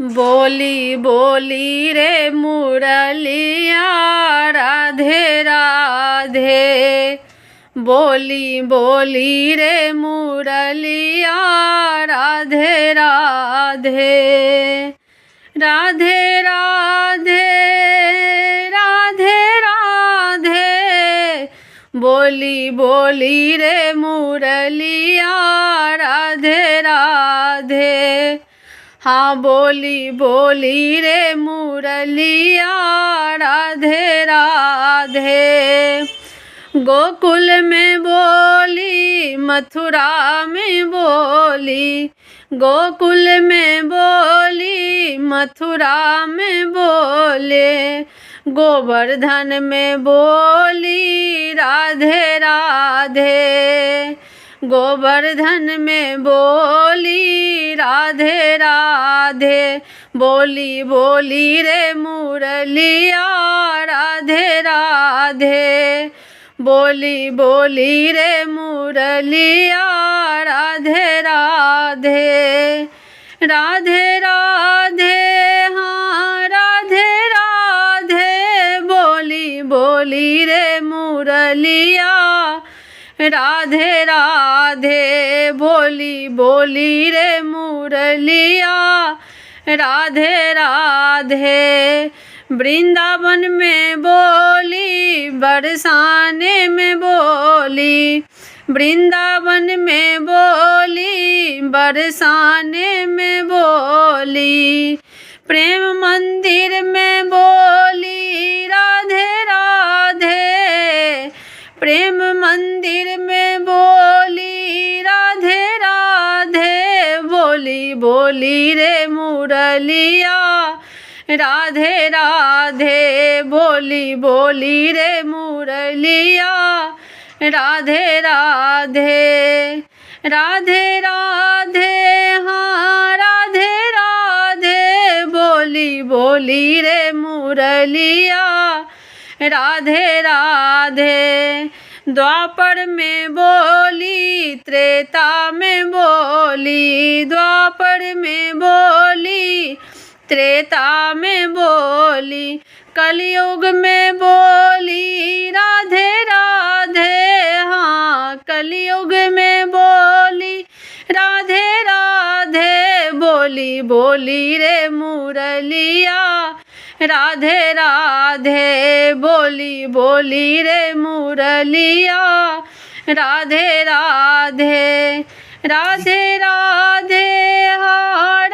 बोली बोली रे मुरलिया राधे राधे। बोली बोली रे मुरलिया राधे राधे। राधे राधे राधे राधे। बोली बोली रे मुरलिया राधे राधे। हाँ बोली बोली रे मुरलिया राधे राधे। गोकुल में बोली मथुरा में बोली। गोकुल में बोली मथुरा में बोले। गोवर्धन में बोली राधे राधे। गोवर्धन में बोली राधे राधे। बोली बोली रे मुरलिया राधे राधे। बोली बोली रे मुरलिया राधे राधे। राधे राधे हाँ राधे राधे। बोली बोली रे मुरलिया राधे राधे। बोली बोली रे मुरलिया राधे राधे। वृंदावन में बोली बरसाने में बोली। वृंदावन में बोली बरसाने में बोली। प्रेम मंदिर में बोली राधे राधे। प्रेम मंदिर में बोली राधे राधे। बोली बोली रे मुरलिया राधे राधे। बोली बोली रे मुरलिया राधे राधे। राधे राधे हाँ राधे राधे। बोली बोली रे मुरलिया राधे राधे। द्वापर में बोली त्रेता में बोली। द्वापर में बोली त्रेता में बोली। कलयुग में बोली राधे राधे। हाँ कलयुग में बोली राधे राधे। बोली बोली रे मुरलिया राधे राधे। बोली बोली रे मुरलिया राधे राधे। राधे राधे हाँ